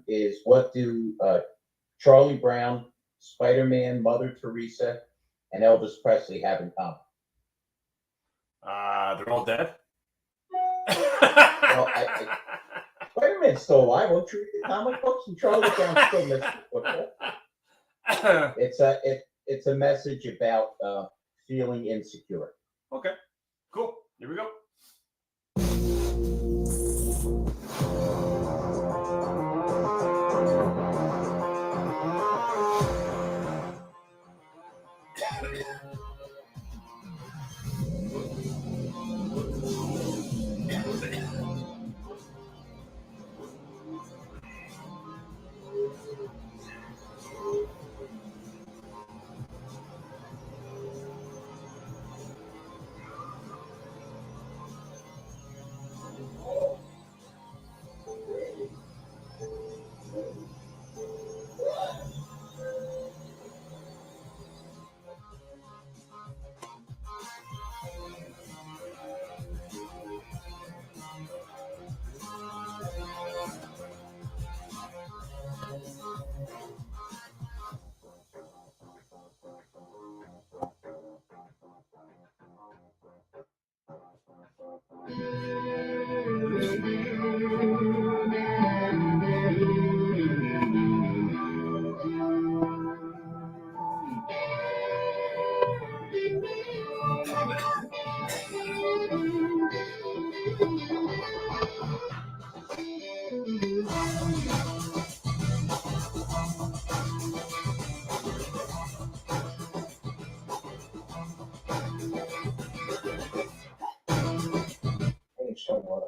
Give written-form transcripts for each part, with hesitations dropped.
is what do Charlie Brown, Spider-Man, Mother Teresa, and Elvis Presley have in common? They're all dead. Well, Spider-Man's still alive. Won't you read the comic books? And Charlie Brown still misses football. It's a message about feeling insecure. Okay, cool. Here we go.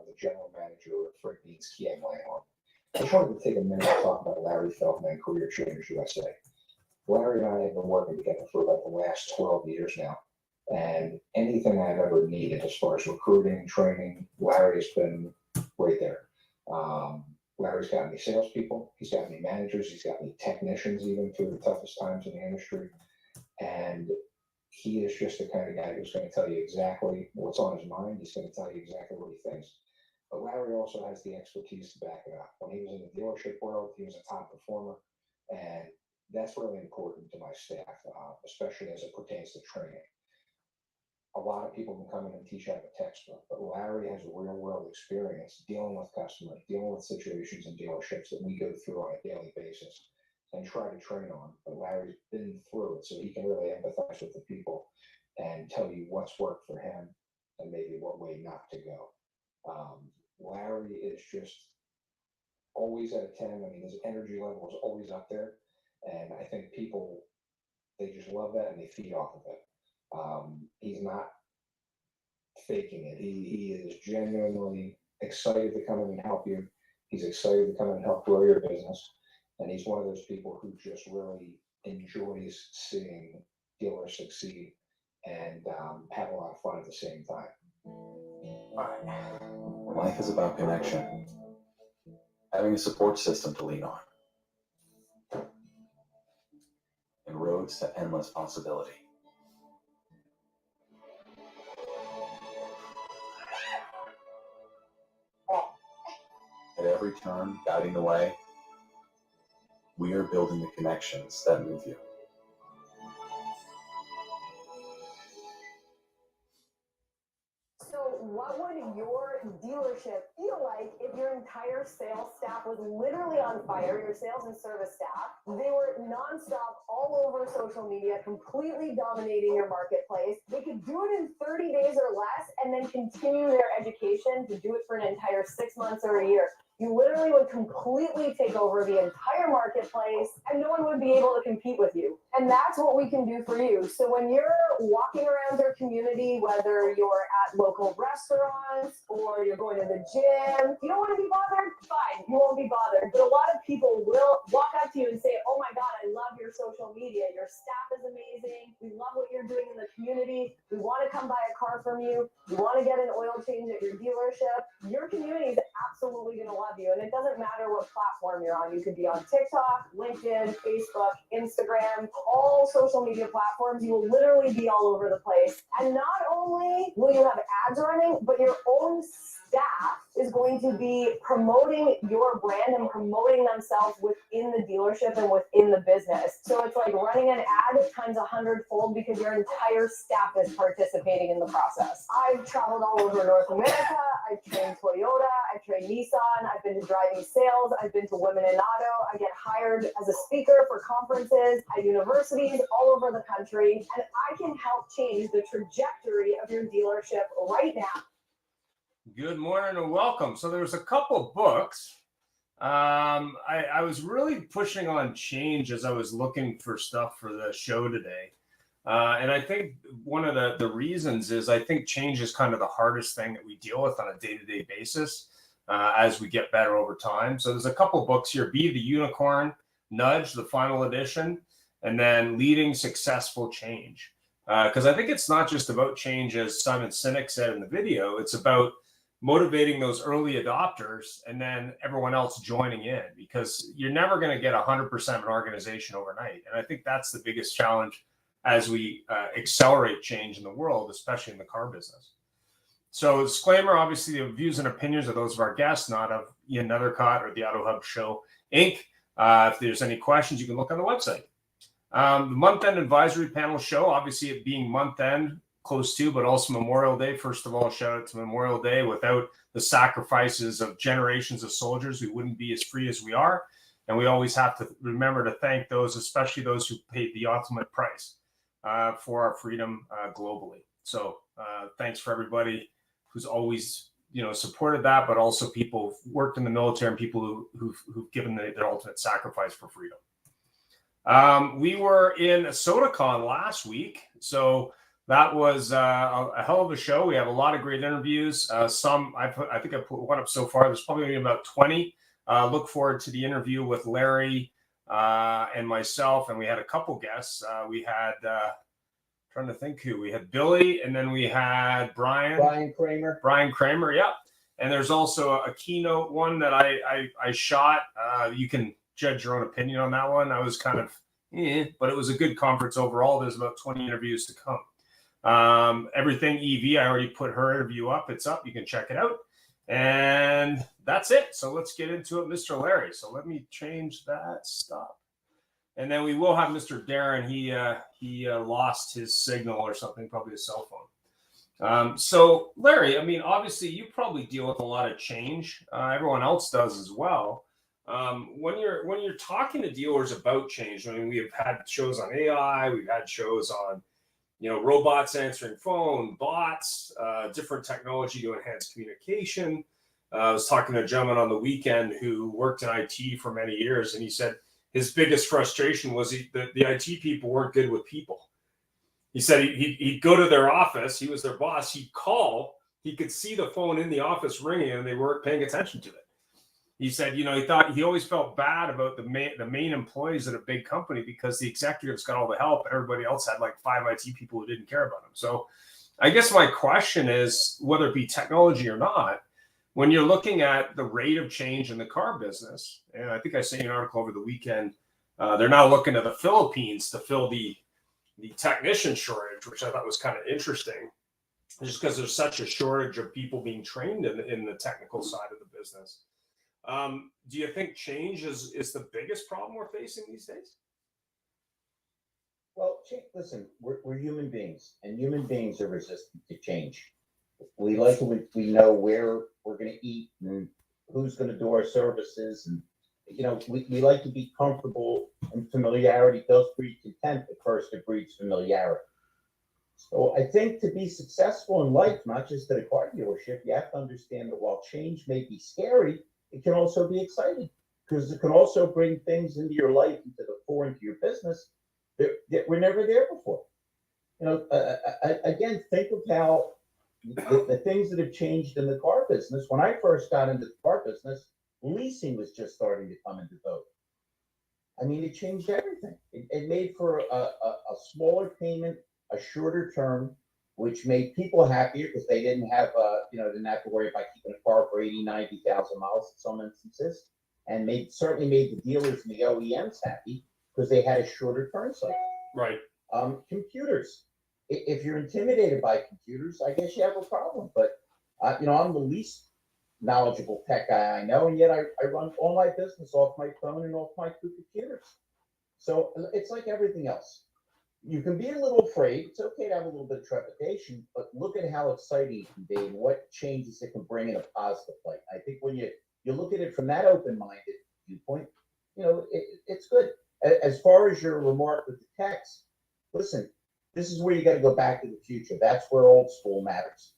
The general manager of Fred Beats Kia Langhorne. I just wanted to take a minute to talk about Larry Feldman, Career Changers USA. Larry and I have been working together for about the last 12 years now. And anything I've ever needed as far as recruiting, training, Larry has been right there. Larry's got me salespeople, he's got me managers, he's got me technicians even through the toughest times in the industry. And he is just the kind of guy who's going to tell you exactly what's on his mind. He's going to tell you exactly what he thinks. But Larry also has the expertise to back it up. When he was in the dealership world, he was a top performer. And that's really important to my staff, especially as it pertains to training. A lot of people can come in and teach out of a textbook, but Larry has a real world experience dealing with customers, dealing with situations in dealerships that we go through on a daily basis and try to train on. But Larry's been through it, so he can really empathize with the people and tell you what's worked for him and maybe what way not to go. Larry is just always at a 10. I mean, his energy level is always up there. And I think people, they just love that and they feed off of it. He's not faking it. He is genuinely excited to come in and help you. He's excited to come in and help grow your business. And he's one of those people who just really enjoys seeing dealers succeed and have a lot of fun at the same time. Life is about connection, having a support system to lean on, and roads to endless possibility. At every turn, guiding the way, we are building the connections that move you. So what would your dealership feel like if your entire sales staff was literally on fire, your sales and service staff? They were nonstop all over social media, completely dominating your marketplace. They could do it in 30 days or less and then continue their education to do it for an entire 6 months or a year. You literally would completely take over the entire marketplace and no one would be able to compete with you. And that's what we can do for you. So when you're walking around your community, whether you're at local restaurants or you're going to the gym, you don't want to be bothered? Fine, you won't be bothered. But a lot of people will walk up to you and say, oh my God, I love your social media. Your staff is amazing. amazing. We love what you're doing in the community. We want to come buy a car from you. We want to get an oil change at your dealership. Your community is absolutely going to love you. And it doesn't matter what platform you're on. You could be on TikTok, LinkedIn, Facebook, Instagram, all social media platforms. You will literally be all over the place. And not only will you have ads running, but your own staff is going to be promoting your brand and promoting themselves within the dealership and within the business. So it's like running an ad times 100-fold because your entire staff is participating in the process. I've traveled all over North America. I've trained Toyota. I've trained Nissan. I've been to driving sales. I've been to Women in Auto. I get hired as a speaker for conferences at universities all over the country. And I can help change the trajectory of your dealership right now. Good morning and welcome. So there's a couple books. I was really pushing on change as I was looking for stuff for the show today. And I think one of the reasons is I think change is kind of the hardest thing that we deal with on a day-to-day basis as we get better over time. So there's a couple books here, Be the Unicorn, Nudge, the final edition, and then Leading Successful Change. Because I think it's not just about change, as Simon Sinek said in the video, it's about motivating those early adopters and then everyone else joining in, because you're never going to get 100% of an organization overnight. And I think that's the biggest challenge as we accelerate change in the world, especially in the car business. So disclaimer, obviously the views and opinions of those of our guests, not of Ian Nethercott or the AutoHub Show, Inc. If there's any questions, you can look on the website. The month-end advisory panel show, obviously it being month-end, close to, but also Memorial Day. First of all, shout out to Memorial Day. Without the sacrifices of generations of soldiers, we wouldn't be as free as we are. And we always have to remember to thank those, especially those who paid the ultimate price for our freedom globally. So thanks for everybody who's always, supported that, but also people who worked in the military and people who've given their ultimate sacrifice for freedom. We were in SodaCon last week. So that was a hell of a show. We have a lot of great interviews. I think I put one up so far. There's probably going to be about 20. Look forward to the interview with Larry and myself. And we had a couple guests. We had, trying to think who. We had Billy, and then we had Brian Kramer, yeah. And there's also a keynote one that I shot. You can judge your own opinion on that one. I was kind of, but it was a good conference overall. There's about 20 interviews to come. Everything EV, I already put her interview up. It's up. You can check it out. And that's it. So let's get into it, Mr. Larry. So let me change that stop. And then we will have Mr. Darren. He lost his signal or something, probably a cell phone. So Larry, I mean, obviously you probably deal with a lot of change. Everyone else does as well. When you're talking to dealers about change, I mean, we have had shows on AI, we've had shows on robots answering phone, bots, different technology to enhance communication. I was talking to a gentleman on the weekend who worked in IT for many years, and he said his biggest frustration was the IT people weren't good with people. He said he'd go to their office, he was their boss, he'd call, he could see the phone in the office ringing, and they weren't paying attention to it. He said, he always felt bad about the main employees at a big company because the executives got all the help and everybody else had like 5 IT people who didn't care about them. So I guess my question is, whether it be technology or not, when you're looking at the rate of change in the car business, and I think I sent you an article over the weekend, they're now looking to the Philippines to fill the technician shortage, which I thought was kind of interesting, just because there's such a shortage of people being trained in the technical side of the business. Do you think change is the biggest problem we're facing these days? Well, listen, we're human beings, and human beings are resistant to change. We like to, we know where we're going to eat and who's going to do our services, and we like to be comfortable, and familiarity does breed contempt. At first, it breeds familiarity. So I think to be successful in life, not just at a car dealership, you have to understand that while change may be scary, it can also be exciting, because it can also bring things into your life, into the fore, into your business that were never there before. Again, think of how the things that have changed in the car business. When I first got into the car business, leasing was just starting to come into vogue. I mean, it changed everything. It made for a smaller payment, a shorter term, which made people happier because they didn't have, didn't have to worry about keeping a car for 80, 90,000 miles in some instances. And certainly made the dealers and the OEMs happy because they had a shorter turn cycle. Right. Computers. If you're intimidated by computers, I guess you have a problem. But, I'm the least knowledgeable tech guy I know, and yet I run all my business off my phone and off my two computers. So it's like everything else. You can be a little afraid. It's okay to have a little bit of trepidation, but look at how exciting it can be and what changes it can bring in a positive light. I think when you look at it from that open-minded viewpoint, it's good. As far as your remark with the text, listen, this is where you got to go back to the future. That's where old school matters.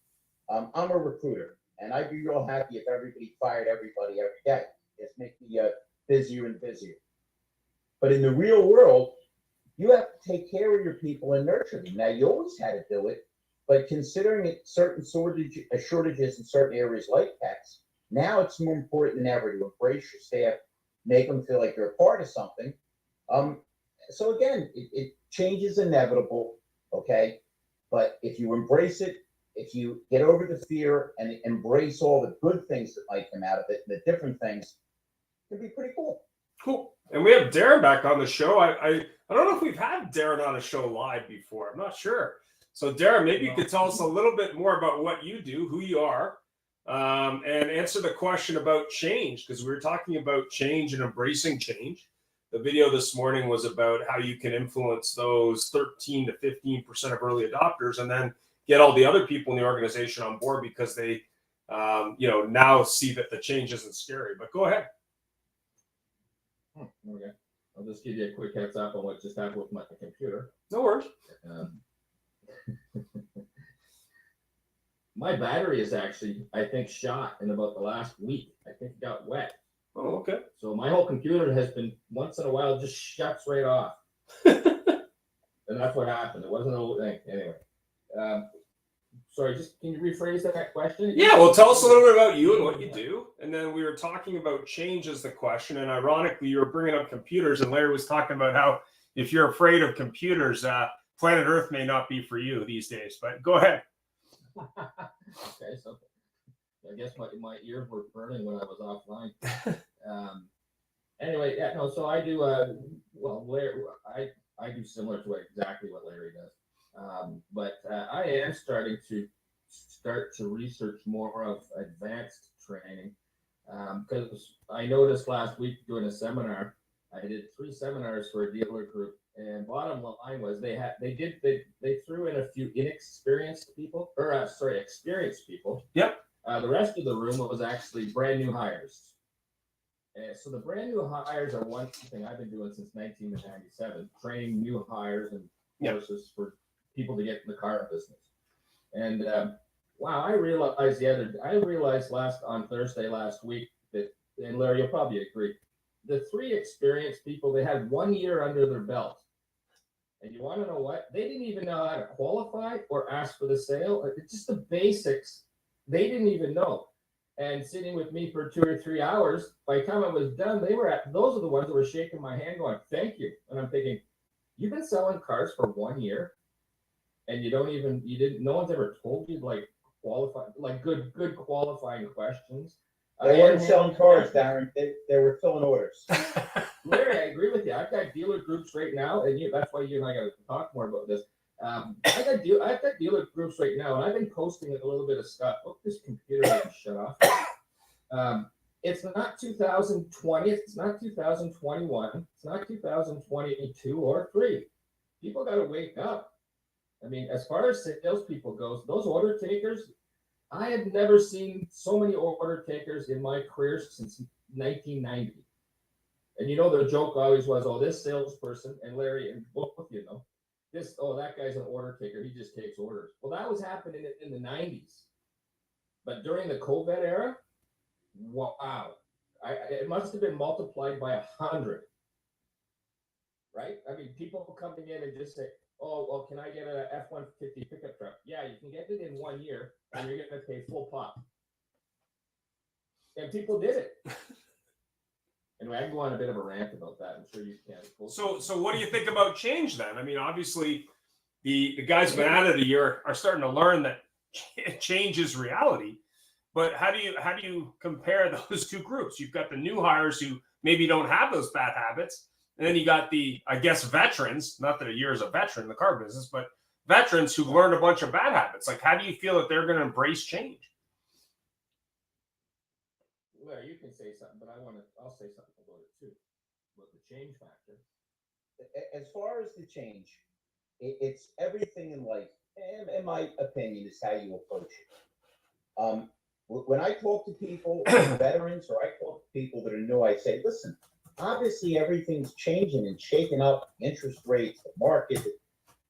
I'm a recruiter, and I'd be real happy if everybody fired everybody every day. It's making me busier and busier. But in the real world, you have to take care of your people and nurture them. Now, you always had to do it, but considering certain shortages in certain areas like tax, now it's more important than ever to embrace your staff, make them feel like you're a part of something. So again, change is inevitable, okay? But if you embrace it, if you get over the fear and embrace all the good things that might come out of it, and the different things, it can be pretty cool. Cool. And we have Darren back on the show. I don't know if we've had Darren on a show live before. I'm not sure. So Darren, maybe you could tell us a little bit more about what you do, who you are, and answer the question about change, because we were talking about change and embracing change. The video this morning was about how you can influence those 13 to 15% of early adopters and then get all the other people in the organization on board because they, now see that the change isn't scary. But go ahead. Okay. I'll just give you a quick heads up on what just happened with my computer. No worries. My battery is actually, I think, shot in about the last week. I think it got wet. Oh, okay. So my whole computer has been, once in a while, just shuts right off. And that's what happened. It wasn't a whole thing. Anyway. Sorry, just can you rephrase that question? Yeah, well, tell us a little bit about you and what you do. And then we were talking about change as the question. And ironically, you were bringing up computers, and Larry was talking about how if you're afraid of computers, planet Earth may not be for you these days. But go ahead. Okay, so I guess my ears were burning when I was offline. Anyway, yeah, no, so I do, Larry, I do similar to exactly what Larry does. But I am starting to research more of advanced training because I noticed last week doing a seminar, I did 3 seminars for a dealer group, and bottom line was they threw in a few experienced people. Yep. The rest of the room was actually brand new hires. And so the brand new hires are one thing I've been doing since 1997, training new hires and courses for people to get in the car business. And wow, I realized on Thursday last week that, and Larry, you'll probably agree, the 3 experienced people, they had 1 year under their belt. And you want to know what? They didn't even know how to qualify or ask for the sale. It's just the basics. They didn't even know. And sitting with me for 2 or 3 hours, by the time I was done, those are the ones that were shaking my hand going, thank you. And I'm thinking, you've been selling cars for 1 year and no one's ever told you good qualifying questions. They weren't selling cars, Darren. They were filling orders. Larry, I agree with you. I've got dealer groups right now, and that's why you and I got to talk more about this. I've got dealer groups right now, and I've been posting a little bit of stuff. Oh, this computer didn't shut off. It's not 2020. It's not 2021. It's not 2022 or 3. People got to wake up. I mean, as far as salespeople goes, those order takers, I have never seen so many order takers in my career since 1990. And the joke always was, oh, this salesperson, and Larry, and both of you know, that guy's an order taker. He just takes orders. Well, that was happening in the 90s. But during the COVID era, wow, it must have been multiplied by 100. Right? I mean, people coming in and just say, oh, well, can I get a F-150 pickup truck? Yeah, you can get it in 1 year, and you're going to pay full pop. And people did it. Anyway, I can go on a bit of a rant about that. I'm sure you can. So what do you think about change then? I mean, obviously, the guys who've been at it a year are starting to learn that change is reality. But how do you compare those two groups? You've got the new hires who maybe don't have those bad habits, and then you got the, I guess, veterans. Not that a year is a veteran in the car business, but veterans who've learned a bunch of bad habits. Like, how do you feel that they're going to embrace change? Well, you can say something, but I'll say something about it too, about the change factor. As far as the change, it's everything in life, in my opinion, is how you approach it. When I talk to people, veterans, or I talk to people that are new, I say, listen, obviously everything's changing and shaking up, interest rates, the market.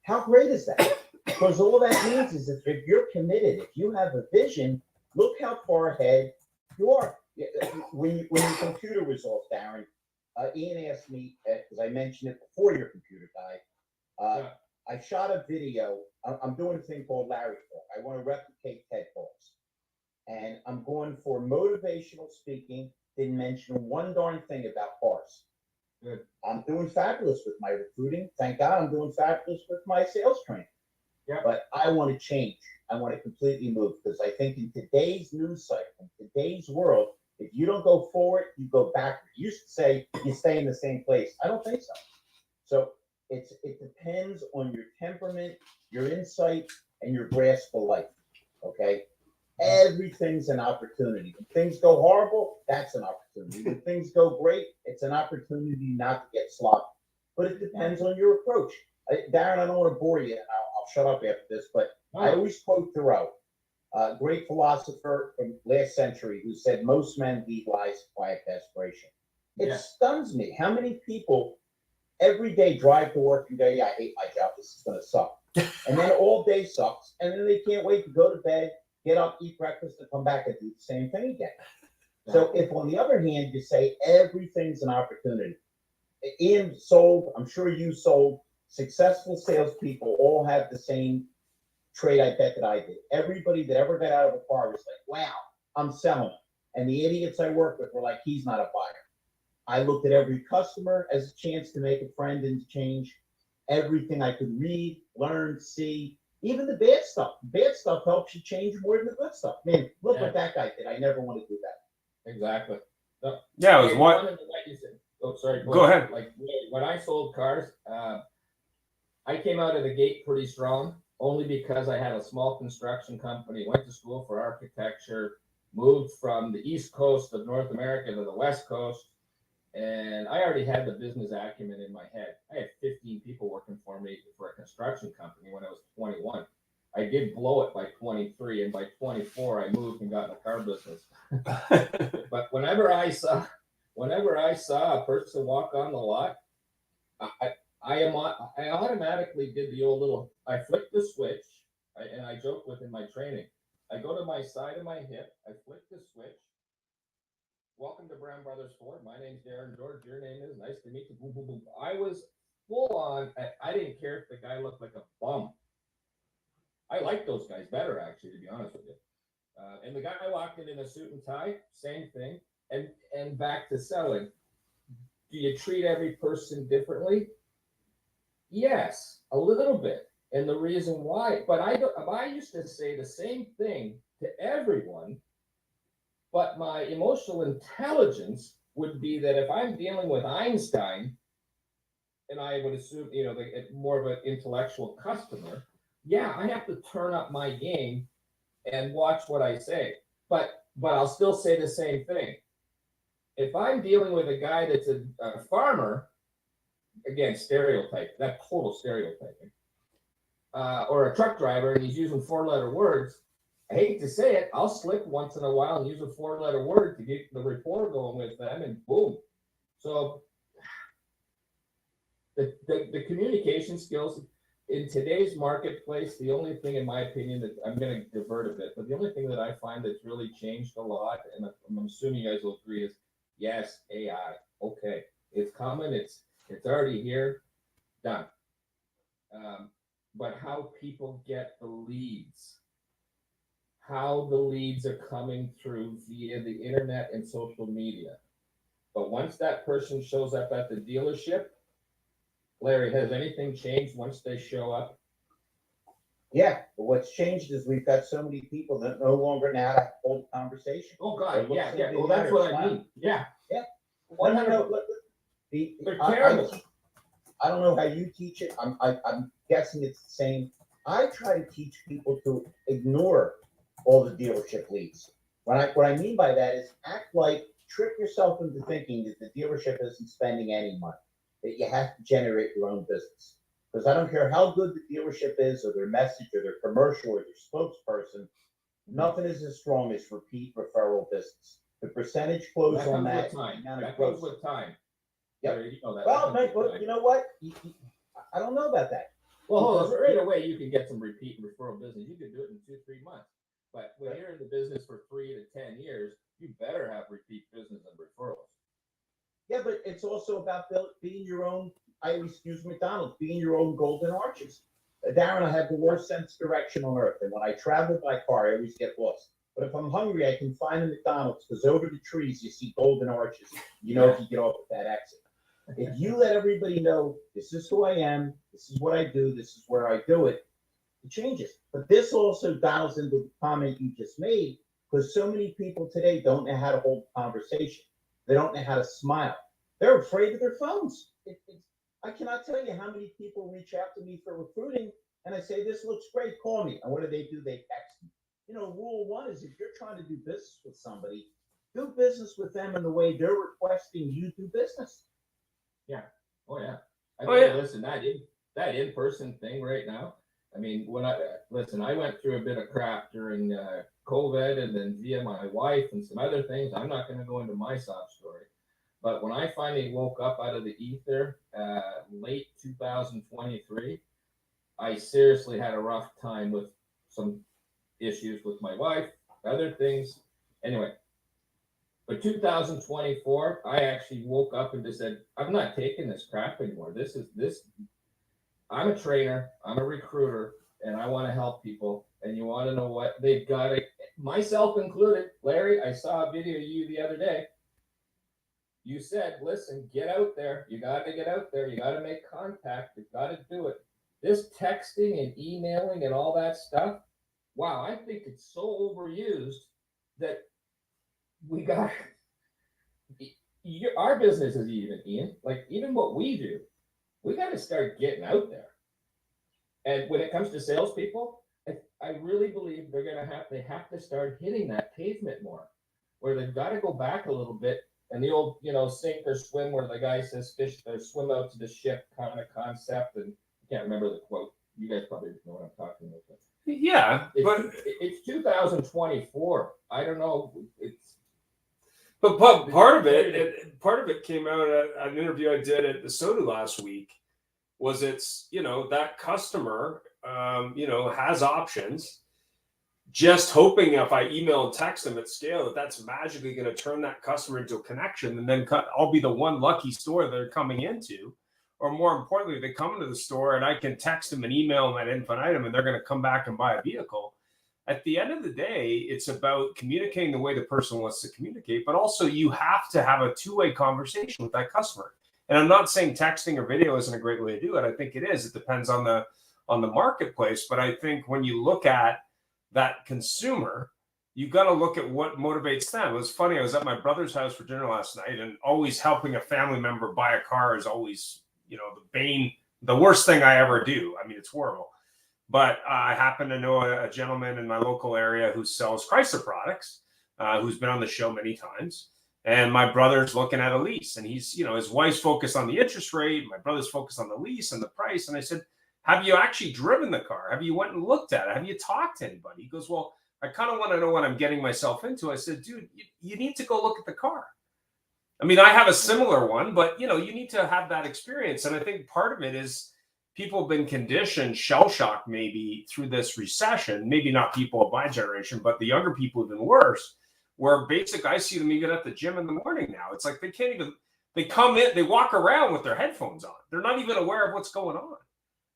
How great is that? Because all that means is that if you're committed, if you have a vision, look how far ahead you are. When your computer was off, Darren, Ian asked me, because I mentioned it before your computer died, I shot a video. I'm doing a thing called Larry Talk. I want to replicate TED Talks. And I'm going for motivational speaking. Didn't mention one darn thing about cars. Good. I'm doing fabulous with my recruiting. Thank God I'm doing fabulous with my sales training. Yeah. But I want to change. I want to completely move, because I think in today's news cycle, in today's world, if you don't go forward, you go backward. You used to say you stay in the same place. I don't think so. So it depends on your temperament, your insight, and your grasp of life. Okay? Everything's an opportunity. When things go horrible, that's an opportunity. When things go great, it's an opportunity not to get sloppy. But it depends on your approach. Darren, I don't want to bore you. I'll shut up after this, but I always quote Thoreau, a great philosopher from last century, who said, most men lead lives of quiet desperation. It stuns me how many people every day drive to work and go, yeah, I hate my job. This is going to suck. And then all day sucks. And then they can't wait to go to bed, get up, eat breakfast, and come back and do the same thing again. So if, on the other hand, you say everything's an opportunity, Ian sold, I'm sure you sold, successful salespeople all have the same trait, I bet, that I did. Everybody that ever got out of a car was like, wow, I'm selling it. And the idiots I work with were like, he's not a buyer. I looked at every customer as a chance to make a friend and to change. Everything I could read, learn, see, even the bad stuff. The bad stuff helps you change more than the good stuff. Man, look what that guy did. I never want to do that. Exactly. No. Yeah, it was one. Like you said, oh, sorry. Go ahead. Like when I sold cars, I came out of the gate pretty strong, only because I had a small construction company, went to school for architecture, moved from the East Coast of North America to the West Coast. And I already had the business acumen in my head. I had 15 people working for me for a construction company when I was 21. I did blow it by 23, and by 24, I moved and got in the car business. But whenever I saw a person walk on the lot, I automatically did the old little. I flicked the switch, and I joke with in my training. I go to my side of my hip. I flick the switch. Welcome to Brown Brothers Ford. My name's Darren George. Your name is. Nice to meet you. Boom, boom, boom. I was full on. I didn't care if the guy looked like a bum. I like those guys better, actually, to be honest with you. And the guy I walked in a suit and tie, same thing. And back to selling. Do you treat every person differently? Yes, a little bit. And the reason why, but I used to say the same thing to everyone. But my emotional intelligence would be that if I'm dealing with Einstein, and I would assume, more of an intellectual customer, yeah, I have to turn up my game and watch what I say. But I'll still say the same thing. If I'm dealing with a guy that's a farmer, again, stereotype, that total stereotyping, or a truck driver, and he's using 4-letter words, I hate to say it, I'll slip once in a while and use a 4-letter word to get the rapport going with them, and boom. So the communication skills in today's marketplace, the only thing, in my opinion, that I'm going to divert a bit, but the only thing that I find that's really changed a lot, and I'm assuming you guys will agree, is yes, AI. Okay, it's coming. It's already here. Done. But how people get the leads, how the leads are coming through via the internet and social media. But once that person shows up at the dealership, Larry, has anything changed once they show up? Yeah, but what's changed is we've got so many people that no longer know how to hold a conversation. Oh, It God, looks yeah, like yeah. they Well, that's matter, what it's I not. mean. Yeah. Yeah. No, 100. look, They're I terrible. I don't know how you teach it. I'm guessing it's the same. I try to teach people to ignore all the dealership leads. What I mean by that is act like, trick yourself into thinking that the dealership isn't spending any money, that you have to generate your own business. Because I don't care how good the dealership is, or their message, or their commercial, or their spokesperson, nothing is as strong as repeat referral business. The percentage flows That on comes that. with time. the amount of That comes growth. with time. Yep. Larry, you know that. Well, That comes with but time. you know what? I don't know about that. Well, hold on. Because- Right away, you can get some repeat referral business. You can do it in 2-3 months. But when you're in the business for 3 to 10 years, you better have repeat business and referrals. Yeah, but it's also about being your own. I always use McDonald's, being your own golden arches. Darren, I have the worst sense of direction on earth, and when I travel by car, I always get lost. But if I'm hungry, I can find a McDonald's because over the trees you see golden arches. You know, if you get off at that exit. If you let everybody know this is who I am, this is what I do, this is where I do it, it changes. But this also dials into the comment you just made, because so many people today don't know how to hold a conversation. They don't know how to smile. They're afraid of their phones. I cannot tell you how many people reach out to me for recruiting, and I say, this looks great, call me. And what do? They text me. You know, rule one is if you're trying to do business with somebody, do business with them in the way they're requesting you do business. Oh yeah. Oh, yeah. Listen, that in-person thing right now. I mean, when I went through a bit of crap during COVID, and then via my wife and some other things. I'm not going to go into my sob story, but when I finally woke up out of the ether, late 2023, I seriously had a rough time with some issues with my wife, other things. Anyway. But 2024, I actually woke up and just said, I'm not taking this crap anymore. I'm a trainer, I'm a recruiter, and I want to help people. And you want to know what? They've got it, myself included. Larry, I saw a video of you the other day. You said, listen, get out there. You got to get out there. You got to make contact. You got to do it. This texting and emailing and all that stuff, wow, I think it's so overused that we got our business is even even what we do, we got to start getting out there. And when it comes to salespeople, I really believe they have to start hitting that pavement more, where they've got to go back a little bit. And the old, sink or swim, where the guy says fish or swim out to the ship kind of concept. And I can't remember the quote. You guys probably know what I'm talking about. Yeah, but It's 2024. I don't know. But part of it came out at an interview I did at the Soda last week. Was it's that customer has options, just hoping if I email and text them at scale that's magically going to turn that customer into a connection, and then I'll be the one lucky store they're coming into, or more importantly, they come into the store and I can text them and email them at infinitum, and they're going to come back and buy a vehicle. At the end of the day, it's about communicating the way the person wants to communicate, but also you have to have a two-way conversation with that customer. And I'm not saying texting or video isn't a great way to do it. I think it is. It depends on the marketplace. But I think when you look at that consumer, you've got to look at what motivates them. It was funny. I was at my brother's house for dinner last night, and always helping a family member buy a car is always, the worst thing I ever do. I mean, it's horrible. But I happen to know a gentleman in my local area who sells Chrysler products, who's been on the show many times. And my brother's looking at a lease, and he's, his wife's focused on the interest rate. My brother's focused on the lease and the price. And I said, have you actually driven the car? Have you went and looked at it? Have you talked to anybody? He goes, well, I kind of want to know what I'm getting myself into. I said, dude, you need to go look at the car. I mean, I have a similar one, but you need to have that experience. And I think part of it is people have been conditioned, shell shocked maybe through this recession, maybe not people of my generation, but the younger people have been worse, where I see them even at the gym in the morning now. It's like they come in, they walk around with their headphones on. They're not even aware of what's going on.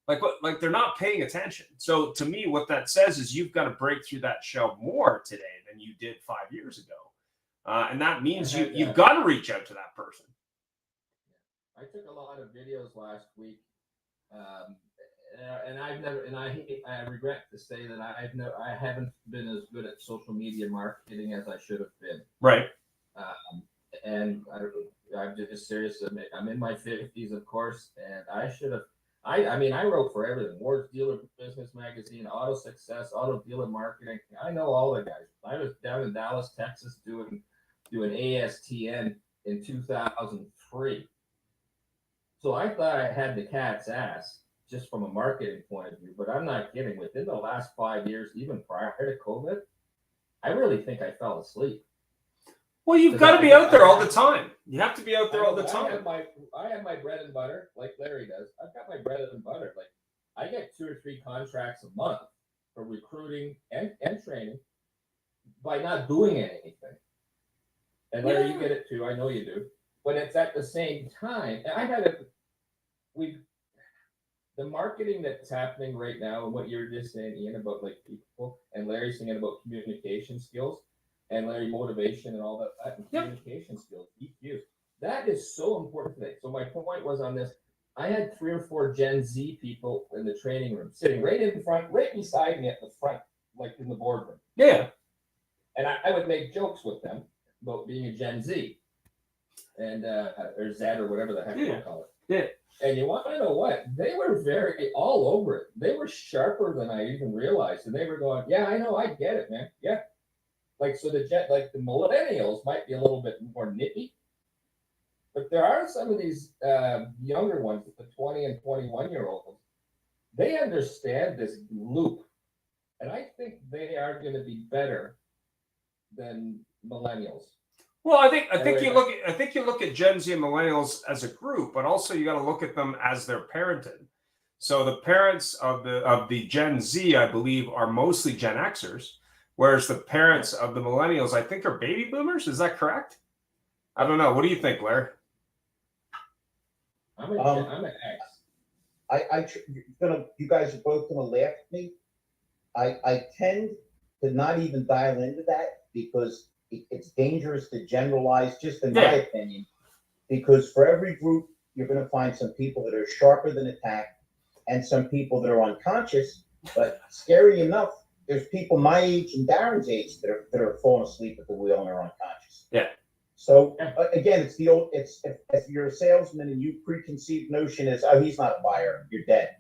Like they're not paying attention. So to me, what that says is you've got to break through that shell more today than you did 5 years ago, And that means I had you've that. got to reach out to that person. I took a lot of videos last week, and I've never, and I regret to say that I haven't been as good at social media marketing as I should have been. Right. And I'm just serious. I'm in my 50s, of course, and I should have. I mean, I wrote for everything: Ward's Dealer Business Magazine, Auto Success, Auto Dealer Marketing. I know all the guys. I was down in Dallas, Texas, doing ASTN in 2003. So I thought I had the cat's ass just from a marketing point of view, but I'm not kidding. Within the last 5 years, even prior to COVID, I really think I fell asleep. Well, you've got to be out there all the time. You have to be out there all the time. I have my bread and butter, like Larry does. I've got my bread and butter. Like I get 2 or 3 contracts a month for recruiting and training by not doing anything. And Larry, you get it too. I know you do. But it's at the same time, and the marketing that's happening right now, and what you're just saying, Ian, about like people, and Larry saying about communication skills, and Larry motivation and all that and communication skills, EQ. That is so important today. So my point was on this. I had 3 or 4 Gen Z people in the training room, sitting right in front, right beside me at the front, like in the boardroom. Yeah. And I would make jokes with them about being a Gen Z. And or Z or whatever the heck you call it. Yeah. And you want to know what? They were very all over it. They were sharper than I even realized. And they were going, yeah, I know, I get it, man. Yeah. Like so the millennials might be a little bit more nippy. But there are some of these younger ones, the 20 and 21-year-olds, they understand this loop. And I think they are going to be better than millennials. Well, I think you look at Gen Z and millennials as a group, but also you got to look at them as they're parented. So the parents of the Gen Z, I believe, are mostly Gen Xers, whereas the parents of the millennials, I think, are baby boomers. Is that correct? I don't know. What do you think, Larry? I'm an X. You guys are both gonna laugh at me. I tend to not even dial into that because it's dangerous to generalize, just in my opinion, because for every group, you're going to find some people that are sharper than a tack and some people that are unconscious. But scary enough, there's people my age and Darren's age that are falling asleep at the wheel and are unconscious. Yeah. So again, it's the old, if you're a salesman and you preconceived notion is, oh, he's not a buyer, you're dead.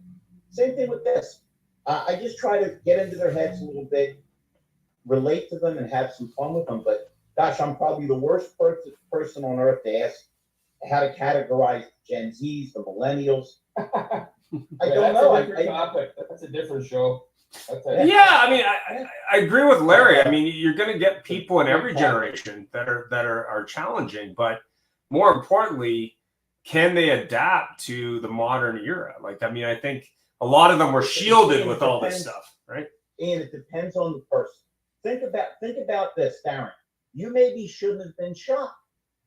Same thing with this. I just try to get into their heads a little bit, relate to them and have some fun with them. But gosh, I'm probably the worst person on earth to ask how to categorize Gen Zs, the millennials. I don't know. That's a different show. Yeah, I mean, I agree with Larry. I mean, you're going to get people in every generation that are challenging, but more importantly, can they adapt to the modern era? Like, I mean, I think a lot of them were shielded with all this stuff, right? And it depends on the person. Think about this, Darren. You maybe shouldn't have been shocked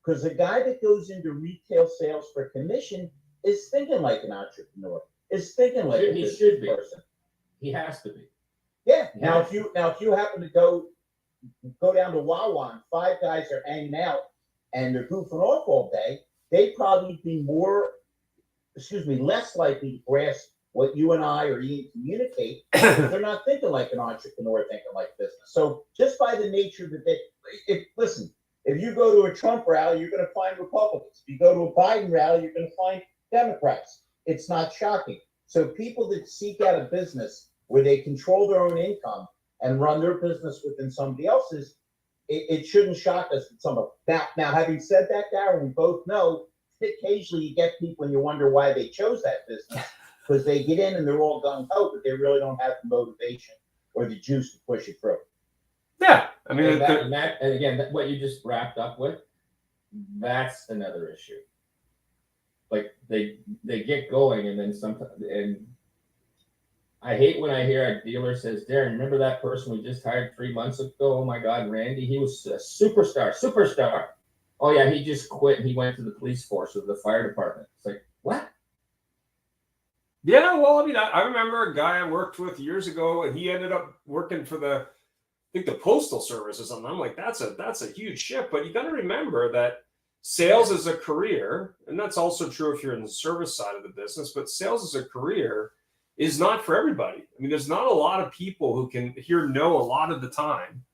because a guy that goes into retail sales for commission is thinking like an entrepreneur. Is thinking like a business person. He has to be. Yeah. Now, if you happen to go down to Wawa and 5 guys are hanging out and they're goofing off all day, they'd probably be less likely to grasp what you and I or Ian communicate. They're not thinking like an entrepreneur, thinking like business. So just by the nature that if you go to a Trump rally, you're going to find Republicans. If you go to a Biden rally, you're going to find Democrats. It's not shocking. So people that seek out a business where they control their own income and run their business within somebody else's, it shouldn't shock us that somebody. Now, having said that, Darren, we both know that occasionally you get people and you wonder why they chose that business. Because they get in and they're all gung-ho, but they really don't have the motivation or the juice to push it through. Yeah, I mean, and again, what you just wrapped up with, that's another issue. Like they get going, and then sometimes, and I hate when I hear a dealer says, "Darren, remember that person we just hired 3 months ago? Oh my God, Randy, he was a superstar. Oh yeah, he just quit. And he went to the police force or the fire department." It's like, what? Yeah, well, I mean, I remember a guy I worked with years ago, and he ended up working for the think the postal service or something. I'm like, that's a huge shift. But you got to remember that sales is a career, and that's also true if you're in the service side of the business. But sales as a career is not for everybody. I mean, there's not a lot of people who can hear no a lot of the time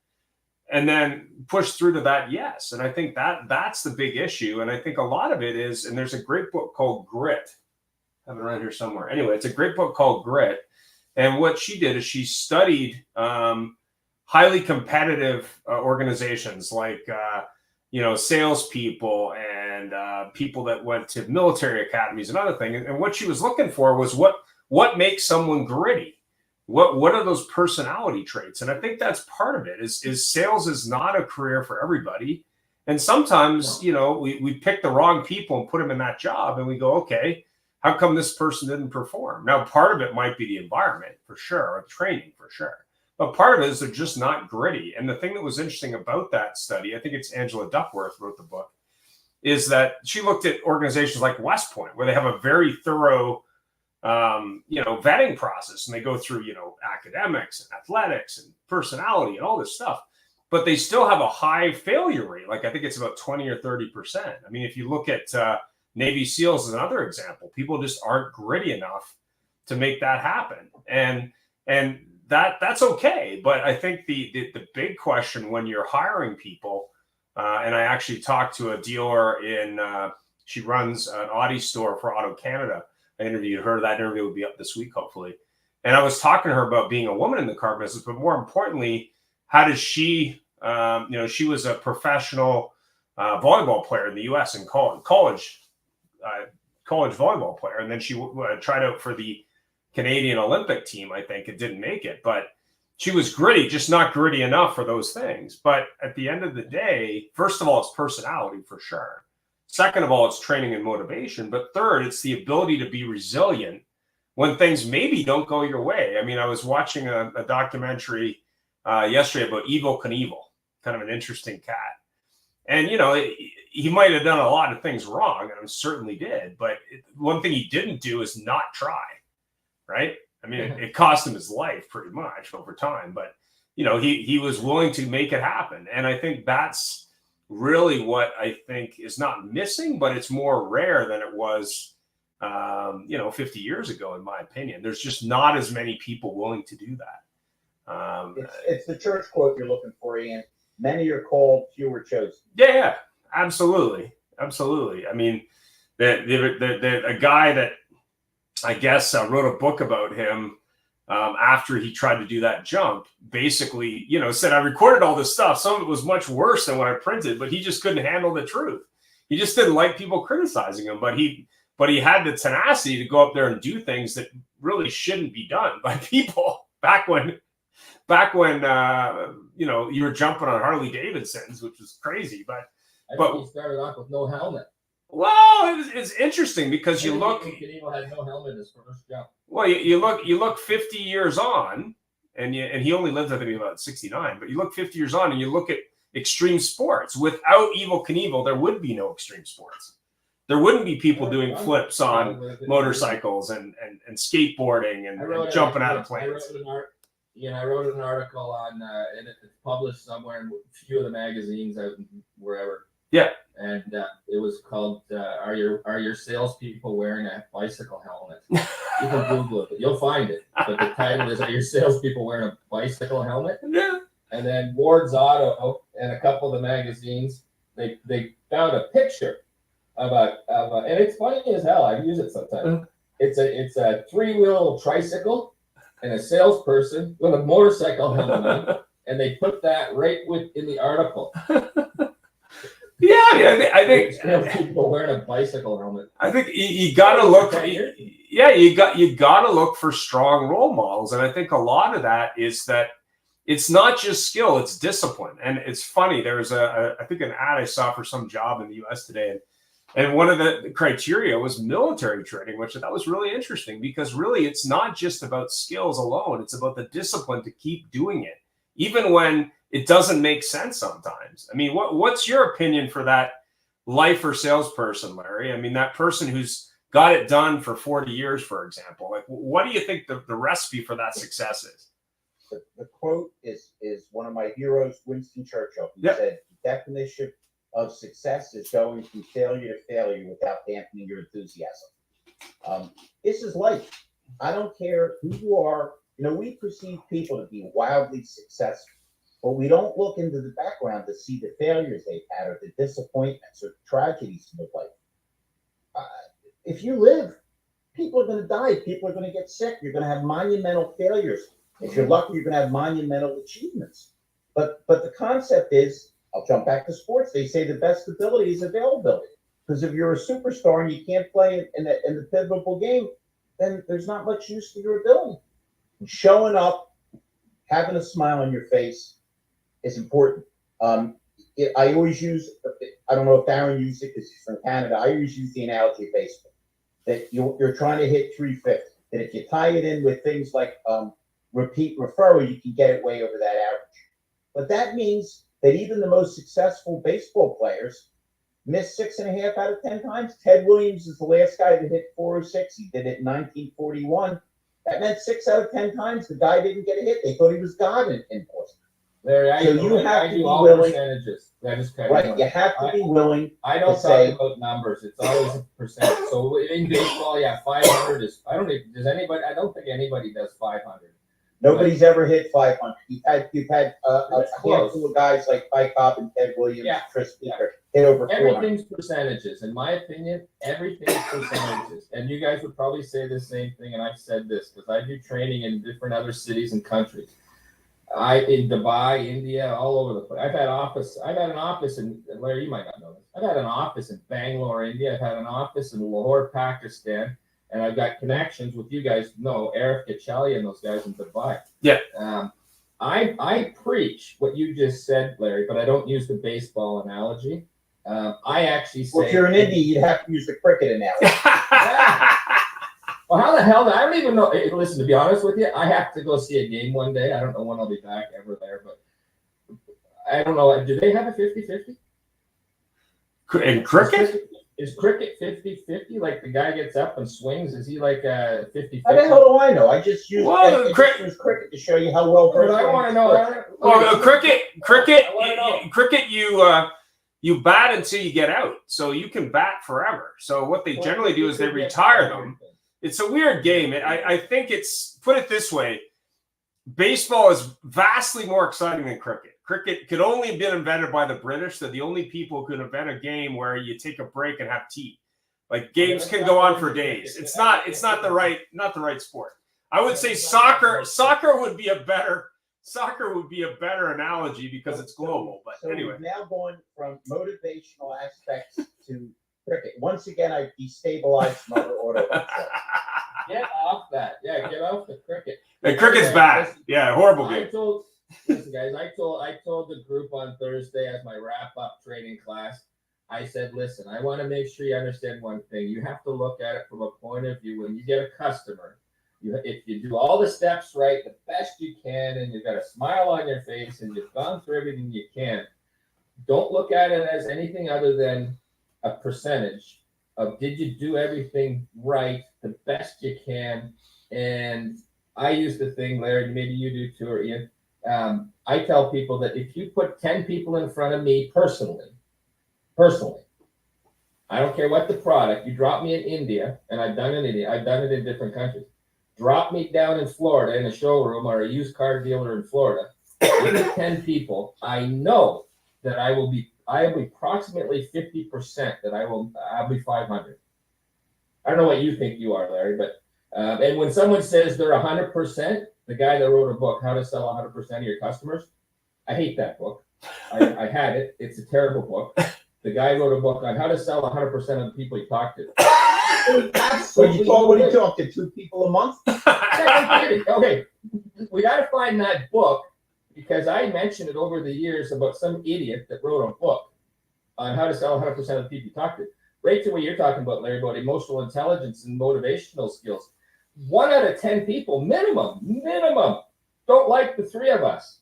and then push through to that yes. And I think that's the big issue. And I think a lot of it is, and there's a great book called Grit. I have it around here somewhere. Anyway, it's a great book called Grit. And what she did is she studied highly competitive organizations like, salespeople and people that went to military academies and other things. And what she was looking for was what makes someone gritty. What are those personality traits? And I think that's part of it. Is sales is not a career for everybody. And sometimes, we pick the wrong people and put them in that job, and we go, okay, how come this person didn't perform? Now, part of it might be the environment for sure, or training for sure. But part of it is they're just not gritty. And the thing that was interesting about that study, I think it's Angela Duckworth wrote the book, is that she looked at organizations like West Point, where they have a very thorough vetting process, and they go through, academics and athletics and personality and all this stuff, but they still have a high failure rate. Like, I think it's about 20 or 30%. I mean, if you look at Navy SEALs as another example, people just aren't gritty enough to make that happen. And that's okay. But I think the big question when you're hiring people, and I actually talked to a dealer she runs an Audi store for Auto Canada. I interviewed her. That interview will be up this week, hopefully. And I was talking to her about being a woman in the car business, but more importantly, how does she, she was a professional volleyball player in the U.S. in college volleyball player. And then she tried out for the Canadian Olympic team. I think it didn't make it, but she was gritty, just not gritty enough for those things. But at the end of the day, first of all, it's personality for sure. Second of all, it's training and motivation. But third, it's the ability to be resilient when things maybe don't go your way. I mean, I was watching a documentary yesterday about Evel Knievel, kind of an interesting cat. And, he might have done a lot of things wrong, and certainly did. But one thing he didn't do is not try, right? I mean, it cost him his life pretty much over time. But, he was willing to make it happen. And I think that's really what I think is not missing, but it's more rare than it was, 50 years ago, in my opinion. There's just not as many people willing to do that. It's the church quote you're looking for, Ian. Many are called, few are chosen. Yeah, absolutely. I mean, a guy that I guess wrote a book about him after he tried to do that jump, basically, said, I recorded all this stuff. Some of it was much worse than what I printed, but he just couldn't handle the truth. He just didn't like people criticizing him, but he had the tenacity to go up there and do things that really shouldn't be done by people back when you were jumping on Harley Davidsons, which was crazy. But he started off with no helmet. Well, it's interesting because you look. Knievel had no helmet his first jump. Well, you look 50 years on, and he only lived, I think, about 69. But you look 50 years on, and you look at extreme sports. Without Evel Knievel, there would be no extreme sports. There wouldn't be people doing flips on motorcycles and skateboarding and jumping out of planes. I wrote an article on, and it's published somewhere in a few of the magazines out wherever. Yeah. And it was called "Are Your Salespeople Wearing a Bicycle Helmet?" You can Google it, you'll find it. But the title is "Are Your Salespeople Wearing a Bicycle Helmet?" Yeah. And then Ward's and a couple of the magazines, they found a picture of and it's funny as hell. I use it sometimes. It's a 3-wheel tricycle and a salesperson with a motorcycle helmet on, and they put that right in the article. Yeah, I think people wearing a bicycle helmet. I think you gotta look. You gotta look for strong role models, and I think a lot of that is that it's not just skill; it's discipline. And it's funny. There was I think an ad I saw for some job in the U.S. today, and one of the criteria was military training, which I thought was really interesting because really it's not just about skills alone; it's about the discipline to keep doing it, even when it doesn't make sense sometimes. I mean, what's your opinion for that lifer salesperson, Larry? I mean, that person who's got it done for 40 years, for example. Like, what do you think the recipe for that success is? the quote is one of my heroes, Winston Churchill. He Yep. said, the definition of success is going from failure to failure without dampening your enthusiasm. This is life. I don't care who you are. You know, we perceive people to be wildly successful, but we don't look into the background to see the failures they've had or the disappointments or tragedies in their life. If you live, people are going to die. People are going to get sick. You're going to have monumental failures. If you're lucky, you're going to have monumental achievements. But the concept is, I'll jump back to sports. They say the best ability is availability. Because if you're a superstar and you can't play in the pivotal game, then there's not much use to your ability. And showing up, having a smile on your face is important. I always use, I don't know if Darren used it because he's from Canada, I always use the analogy of baseball. That you're trying to hit 350. That if you tie it in with things like repeat referral, you can get it way over that average. But that means that even the most successful baseball players miss 6.5 out of 10 times. Ted Williams is the last guy that hit 406. He did it in 1941. That meant 6 out of 10 times the guy didn't get a hit. They thought he was God in Boston. Larry, I So do, you have I to do be all willing- percentages. That is kind Right, you have to be willing. I don't to say- talk about numbers. It's always a percent. So in baseball, yeah, 500 is. I don't even. Does anybody? I don't think anybody does 500. Nobody's ever hit 500. You've had a That's close. handful of guys like Mike Cobb and Ted Williams, Yeah, Chris Speaker, hit over 400. Everything's percentages. In my opinion, everything is percentages. And you guys would probably say the same thing. And I've said this because I do training in different other cities and countries. In Dubai, India, all over the place. I've had an office in, Larry, you might not know this. I've had an office in Bangalore, India. I've had an office in Lahore, Pakistan. And I've got connections with you guys know, Eric Gachali and those guys in Dubai. Yeah. I preach what you just said, Larry, but I don't use the baseball analogy. I actually say. Well, if you're in India, you'd have to use the cricket analogy. Well, how the hell? I don't even know. Hey, listen, to be honest with you, I have to go see a game one day. I don't know when I'll be back ever there, but I don't know. Do they have a 50-50? In cricket? Is cricket 50-50? Like the guy gets up and swings? Is he like a 50-50? How the hell do I know? I just use, Well, use cricket to show you how well. But I want to know. Well, cricket, I wanna know. cricket. You bat until you get out, so you can bat forever. So what they generally do is they retire them. It's a weird game. I think it's, put it this way, baseball is vastly more exciting than cricket. Cricket could only have been invented by the British. They're the only people who could invent a game where you take a break and have tea. Like games can go on for days. It's not the right sport. I would say soccer would be a better analogy because it's global. But So anyway. we've now going from motivational aspects to cricket. Once again, I destabilized Mother AutoHub. Get off that. Yeah, get off the cricket. And cricket's bad. Yeah, horrible game. Listen, guys, I told the group on Thursday as my wrap-up training class, I said, listen, I want to make sure you understand one thing. You have to look at it from a point of view. When you get a customer, if you do all the steps right, the best you can, and you've got a smile on your face, and you've gone through everything you can, don't look at it as anything other than a percentage of did you do everything right, the best you can. And I use the thing, Larry, maybe you do too, or Ian. I tell people that if you put 10 people in front of me personally, I don't care what the product, you drop me in India, and I've done it in India, I've done it in different countries. Drop me down in Florida in a showroom or a used car dealer in Florida. With 10 people, I know that I will be approximately 50% that I'll be 500. I don't know what you think you are, Larry, but and when someone says they're 100%, the guy that wrote a book, How to Sell 100% of Your Customers, I hate that book. I had it. It's a terrible book. The guy wrote a book on how to sell 100% of the people he talked to. So you thought what he talked to 2 people a month? Okay, we got to find that book because I mentioned it over the years about some idiot that wrote a book on how to sell 100% of the people you talk to. Right to what you're talking about, Larry, about emotional intelligence and motivational skills. 1 out of 10 people, minimum, don't like the 3 of us.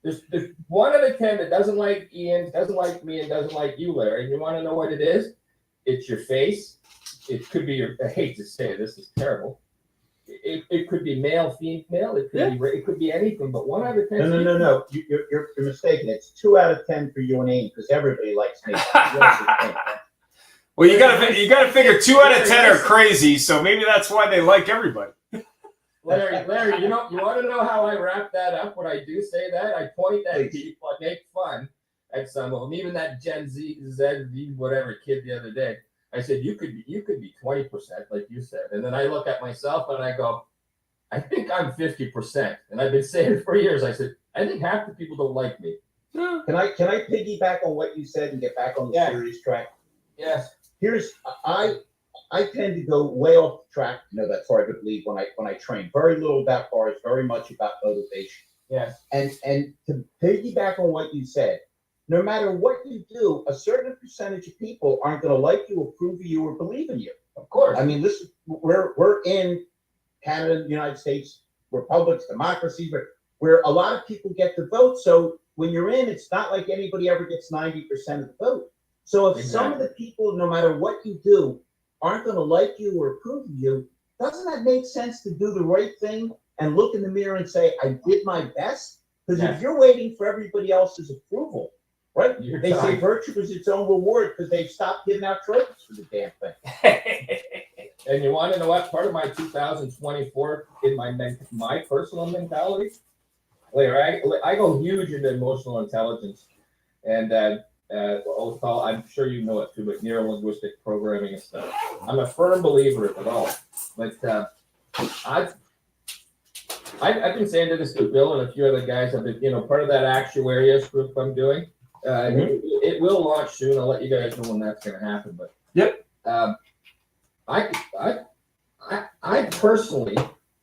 There's 1 out of 10 that doesn't like Ian, doesn't like me, and doesn't like you, Larry. And you want to know what it is? It's your face. It could be your, I hate to say it, this is terrible. it could be male, female, it could be anything, but 1 out of 10. No. You're mistaken. It's 2 out of 10 for you and Aim because everybody likes me. Well, you gotta figure 2 out of 10 are crazy, so maybe that's why they like everybody. Larry, you want to know how I wrap that up when I do say that? I point at people, I make fun at some of them, even that Gen Z, whatever kid the other day. I said, you could be 20%, like you said. And then I look at myself and I go, I think I'm 50%. And I've been saying it for years. I said, I think half the people don't like me. Can I piggyback on what you said and get back on the serious track? Yes. I tend to go way off track. That's hard to believe when I train. Very little about cars, very much about motivation. Yes. And to piggyback on what you said, no matter what you do, a certain percentage of people aren't going to like you, approve of you, or believe in you. Of course. I mean, we're in Canada, the United States, republics, democracy, where a lot of people get to vote. So when you're in, it's not like anybody ever gets 90% of the vote. So if some of the people, no matter what you do, aren't going to like you or approve of you, doesn't that make sense to do the right thing and look in the mirror and say, I did my best? Because if you're waiting for everybody else's approval, right? They say virtue is its own reward because they've stopped giving out trophies for the damn thing. And you want to know what? Part of my 2024 in my personal mentality, Larry, I go huge into emotional intelligence. And I'm sure you know it too, but neuro-linguistic programming and stuff. I'm a firm believer of it all. But I've been saying to this to Bill and a few other guys. I've been, part of that actuarius group I'm doing. It will launch soon. I'll let you guys know when that's going to happen. But I personally,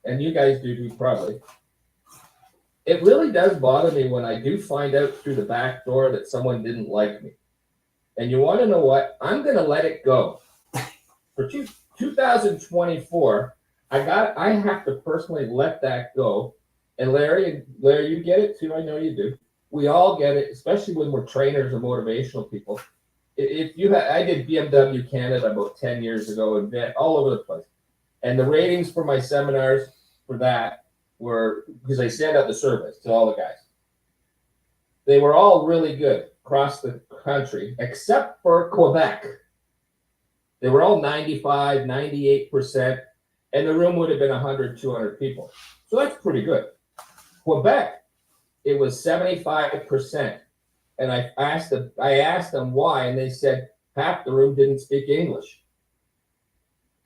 and you guys do too probably. It really does bother me when I do find out through the back door that someone didn't like me. And you want to know what? I'm going to let it go. For 2024, I have to personally let that go. And Larry, you get it too. I know you do. We all get it, especially when we're trainers or motivational people. I did BMW Canada about 10 years ago and all over the place. And the ratings for my seminars for that were, because I sent out the surveys to all the guys. They were all really good across the country, except for Quebec. They were all 95, 98%, and the room would have been 100, 200 people. So that's pretty good. Quebec, it was 75%. And I asked them why, and they said half the room didn't speak English.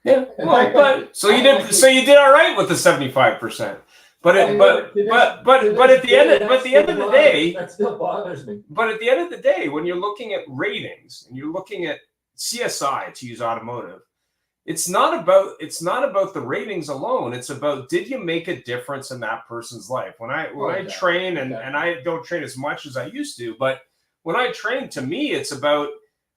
Yeah, well, so you did all right with the 75%. But at the end of the day, that still bothers me. But at the end of the day, when you're looking at ratings and you're looking at CSI, to use automotive, it's not about the ratings alone. It's about, did you make a difference in that person's life? When I train, and I don't train as much as I used to, but when I train, to me, it's about,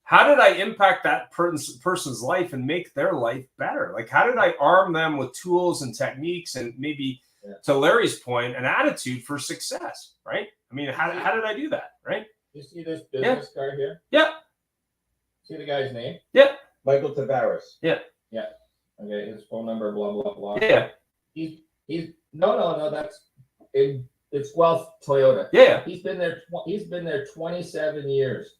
how did I impact that person's life and make their life better? Like, how did I arm them with tools and techniques and maybe, to Larry's point, an attitude for success, right? I mean, how did I do that, right? You see this business card here? Yeah. See the guy's name? Yeah. Michael Tavares. Yeah. Okay, his phone number, blah, blah, blah. Yeah. He's no, it's Guelph Toyota. Yeah. He's been there 27 years.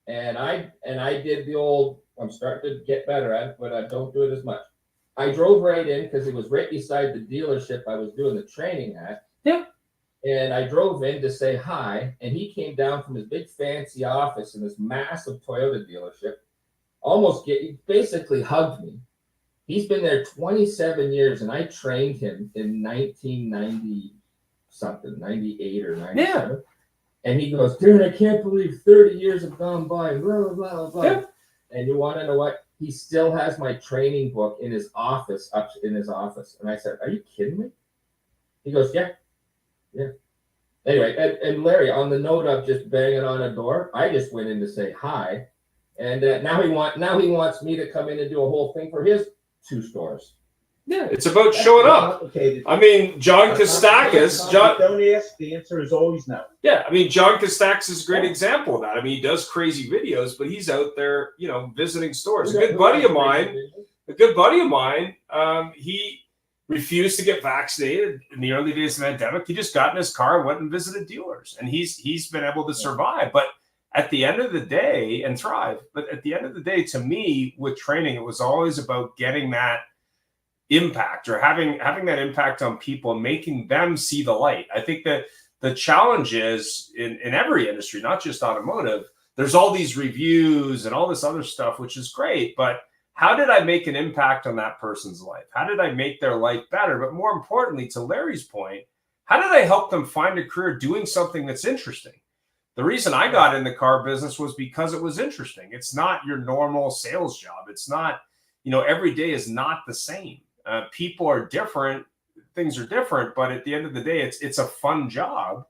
And I did the old, I'm starting to get better at it, but I don't do it as much. I drove right in because it was right beside the dealership I was doing the training at. Yeah. And I drove in to say hi, and he came down from his big fancy office in this massive Toyota dealership, he basically hugged me. He's been there 27 years, and I trained him in 1990 something, 98 or 97. Yeah. And he goes, dude, I can't believe 30 years have gone by, blah, blah, blah, blah. Yeah. And you want to know what? He still has my training book in his office, And I said, are you kidding me? He goes, yeah. Anyway, and Larry, on the note of just banging on a door, I just went in to say hi. And now he wants me to come in and do a whole thing for his 2 stores. Yeah, it's about showing up. I mean, John Kostakis. Don't ask. The answer is always no. Yeah, I mean, John Kostakis is a great example of that. I mean, he does crazy videos, but he's out there, visiting stores. A good buddy of mine. He refused to get vaccinated in the early days of the pandemic. He just got in his car and went and visited dealers, and he's been able to survive. But at the end of the day, and thrive. But at the end of the day, to me, with training, it was always about getting that impact or having that impact on people and making them see the light. I think that the challenge is in every industry, not just automotive, there's all these reviews and all this other stuff, which is great, but how did I make an impact on that person's life? How did I make their life better? But more importantly, to Larry's point, how did I help them find a career doing something that's interesting? The reason I got in the car business was because it was interesting. It's not your normal sales job. It's not, every day is not the same. People are different. Things are different. But at the end of the day, it's a fun job.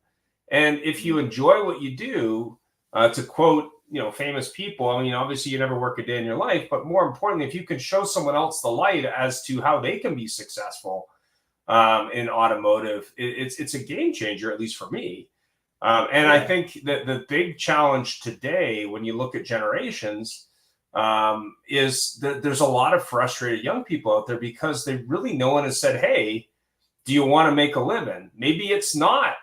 And if you enjoy what you do, to quote, famous people, I mean, obviously you never work a day in your life, but more importantly, if you can show someone else the light as to how they can be successful in automotive, it's a game changer, at least for me. And I think that the big challenge today, when you look at generations, is that there's a lot of frustrated young people out there because no one has said, hey, do you want to make a living? Maybe it's not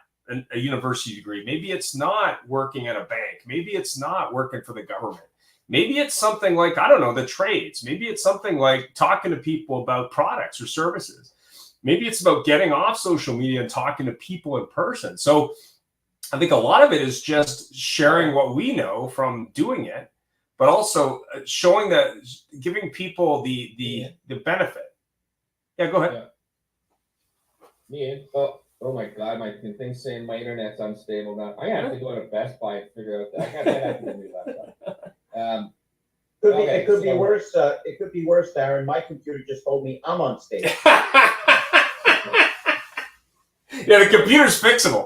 a university degree. Maybe it's not working at a bank. Maybe it's not working for the government. Maybe it's something like, I don't know, the trades. Maybe it's something like talking to people about products or services. Maybe it's about getting off social media and talking to people in person. So I think a lot of it is just sharing what we know from doing it, but also showing that, giving people the benefit. Yeah, go ahead. Yeah. Oh my God, my thing's saying my internet's unstable now. I have to go to Best Buy and figure out that. I have to get a new laptop. It could be worse. It could be worse, Darren. My computer just told me I'm unstable. Yeah, the computer's fixable.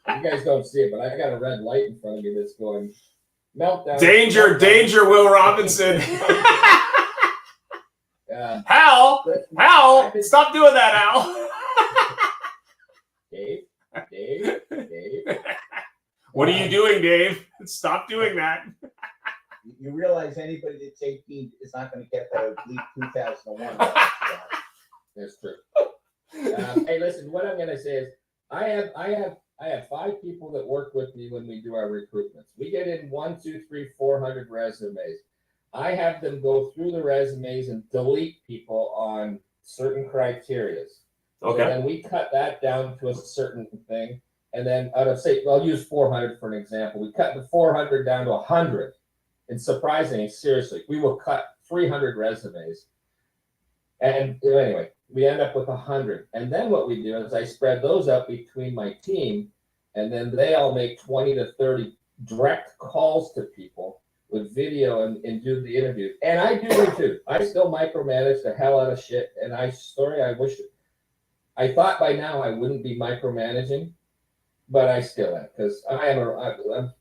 You guys don't see it, but I got a red light in front of me that's going meltdown. Danger, Will Robinson. Hal, stop doing that, Hal. Dave. What are you doing, Dave? Stop doing that. You realize anybody that's 18 is not going to get that at least 2001. That's true. Hey, listen, what I'm going to say is I have 5 people that work with me when we do our recruitments. We get in 400 resumes. I have them go through the resumes and delete people on certain criteria. Okay. And then we cut that down to a certain thing. And then I'll use 400 for an example. We cut the 400 down to 100. And surprisingly, seriously, we will cut 300 resumes. And anyway, we end up with 100. And then what we do is I spread those up between my team, and then they all make 20 to 30 direct calls to people with video and do the interviews. And I do it too. I still micromanage the hell out of shit. And I thought by now I wouldn't be micromanaging, but I still am, because I'm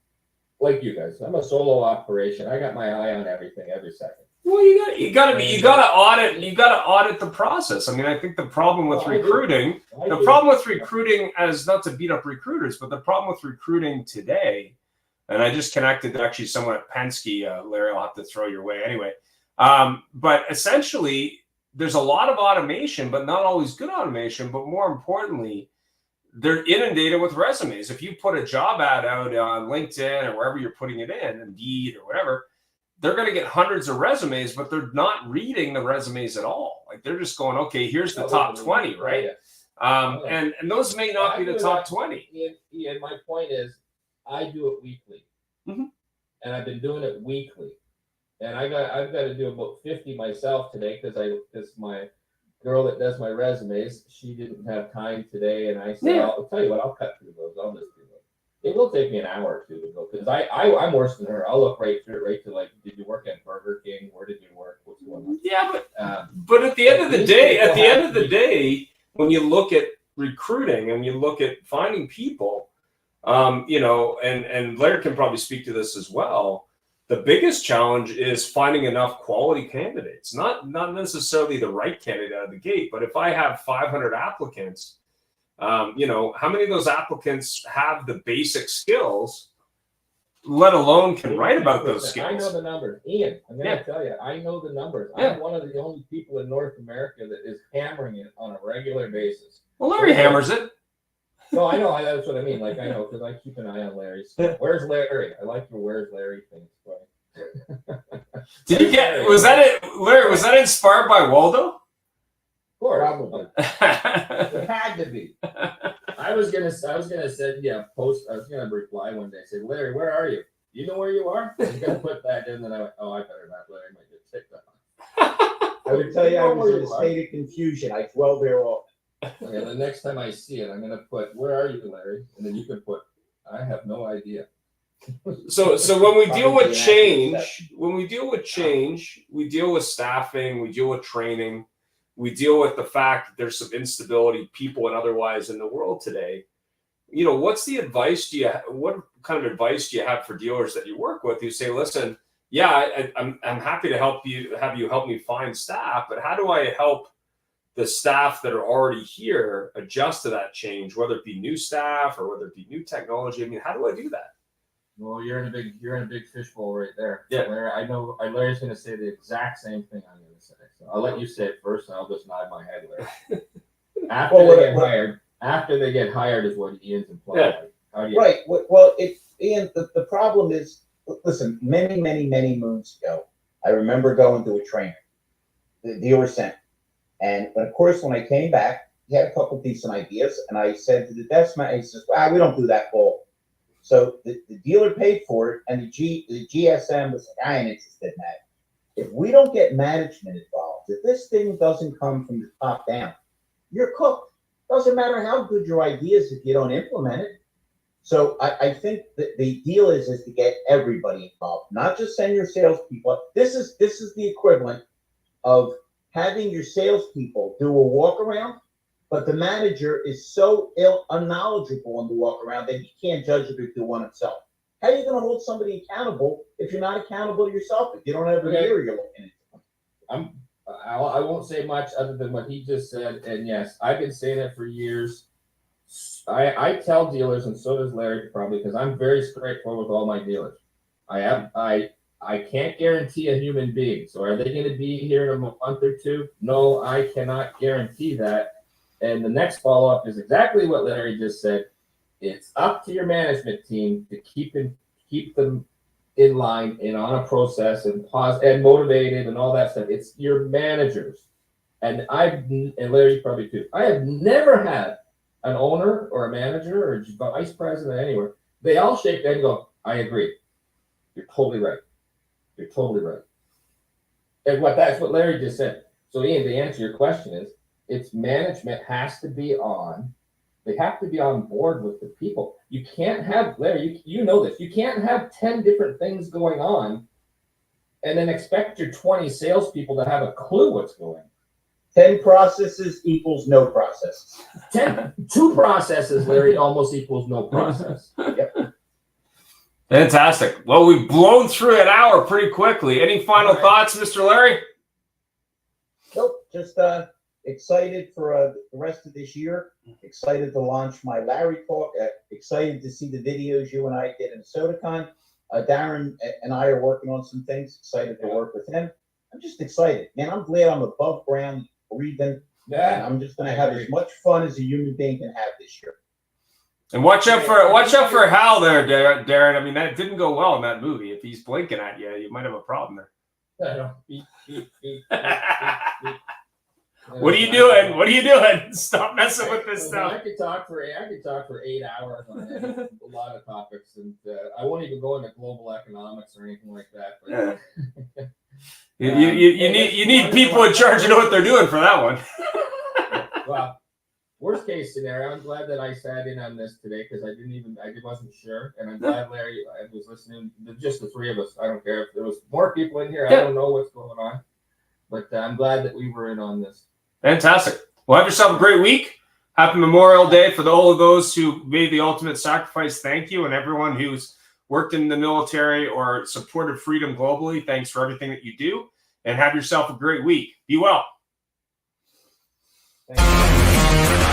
like you guys. I'm a solo operation. I got my eye on everything every second. Well, you gotta audit the process. I mean, I think the problem with recruiting, as not to beat up recruiters, but the problem with recruiting today, and I just connected to actually someone at Penske, Larry, I'll have to throw your way anyway. But essentially, there's a lot of automation, but not always good automation. But more importantly, they're inundated with resumes. If you put a job ad out on LinkedIn or wherever you're putting it in, Indeed or whatever, they're going to get hundreds of resumes, but they're not reading the resumes at all. Like, they're just going, okay, here's the top 20, right? And those may not be the top 20. Ian, my point is, I do it weekly, and I've been doing it weekly, and I've got to do about 50 myself today because my girl that does my resumes, she didn't have time today, and I said, I'll tell you what, I'll cut through those. I'll just do those. It will take me an hour or two to go, because I'm worse than her. I'll look right through it, right to like, did you work at Burger King? Where did you work? What's going on? Yeah, but at the end of the day, when you look at recruiting and you look at finding people, and Larry can probably speak to this as well. The biggest challenge is finding enough quality candidates, not necessarily the right candidate out of the gate, but if I have 500 applicants, how many of those applicants have the basic skills let alone can write about those I know skills. the numbers. Ian, I'm going to Yeah. tell you, I know the numbers. Yeah. I'm one of the only people in North America that is hammering it on a regular basis. Well, Larry hammers it. No, I know. That's what I mean. Like, I know, because I keep an eye on Larry's. Where's Larry? I like your "Where's Larry" thing. Did you get? Was that it, Larry? Was that inspired by Waldo? Of course. Probably. It had to be. I was gonna send you a post. I was gonna reply one day, say, Larry, where are you? Do you know where you are? I was gonna put that in, then I went, oh, I better not. Larry might get ticked off. I would tell you, I was where in a you are. state of confusion. I dwell there often. Okay, the next time I see it, I'm gonna put, where are you, Larry? And then you can put, I have no idea. So when we deal with Probably change, we deal with staffing, we deal with training, we deal with the fact that there's some instability, people and otherwise in the world today. You know, what's the advice what kind of advice do you have for dealers that you work with who say, listen, yeah, I'm happy to have you help me find staff, but how do I help the staff that are already here adjust to that change, whether it be new staff or whether it be new technology? I mean, how do I do that? Well, you're in a big fishbowl right there. Yeah. Larry, I know Larry's gonna say the exact same thing I'm gonna say. So I'll let you say it first, and I'll just nod my head, Larry. After they get hired is what Ian's implying. Yeah. Like, how do you? Right. Well, Ian, the problem is, listen, many moons ago, I remember going to a trainer, the dealer sent. And of course, when I came back, he had a couple decent ideas. And I said to the desk man, he says, well, we don't do that, Paul. So the dealer paid for it. And the GSM was like, I ain't interested in that. If we don't get management involved, if this thing doesn't come from the top down, you're cooked. Doesn't matter how good your idea is if you don't implement it. So I think that the deal is to get everybody involved, not just send your salespeople. This is the equivalent of having your salespeople do a walk around, but the manager is so unknowledgeable on the walk around that he can't judge if he do one himself. How are you going to hold somebody accountable if you're not accountable to yourself? If you don't have a mirror you're looking at. I won't say much other than what he just said. And yes, I've been saying it for years. I tell dealers, and so does Larry probably, because I'm very straightforward with all my dealers. I can't guarantee a human being. So are they going to be here in a month or two? No, I cannot guarantee that. And the next follow-up is exactly what Larry just said. It's up to your management team to keep them in line and on a process and motivated and all that stuff. It's your managers. And Larry probably too. I have never had an owner or a manager or a vice president anywhere. They all shake their head and go, I agree. You're totally right. You're totally right. And that's what Larry just said. So Ian, to answer your question is, it's management has to be on. They have to be on board with the people. You can't have, Larry, you know this. You can't have 10 different things going on and then expect your 20 salespeople to have a clue what's going on. 10 processes equals no processes. 2 processes, Larry, almost equals no process. Yep. Fantastic. Well, we've blown through an hour pretty quickly. Any final thoughts, Mr. Larry? Nope. Just excited for the rest of this year. Excited to launch my Larry Talk. Excited to see the videos you and I did in SodaCon. Darren and I are working on some things. Excited to work with him. I'm just excited, man. I'm glad I'm above ground, breathing. And I'm just going to have as much fun as a human being can have this year. And watch out for Hal there, Darren. I mean, that didn't go well in that movie. If he's blinking at you, you might have a problem there. I know. Beep. What are you doing? What are you doing? Stop messing with this stuff. I could talk for 8 hours on a lot of topics, and I won't even go into global economics or anything like that. But, you need people in charge to know what they're doing for that one. Well, worst case scenario, I'm glad that I sat in on this today because I wasn't sure, and I'm glad Larry was listening. Just the 3 of us. I don't care if there was more people in here. I don't know what's going on, but I'm glad that we were in on this. Fantastic. Well, have yourself a great week. Happy Memorial Day for all of those who made the ultimate sacrifice. Thank you. And everyone who's worked in the military or supported freedom globally, thanks for everything that you do. And have yourself a great week. Be well. Thank you.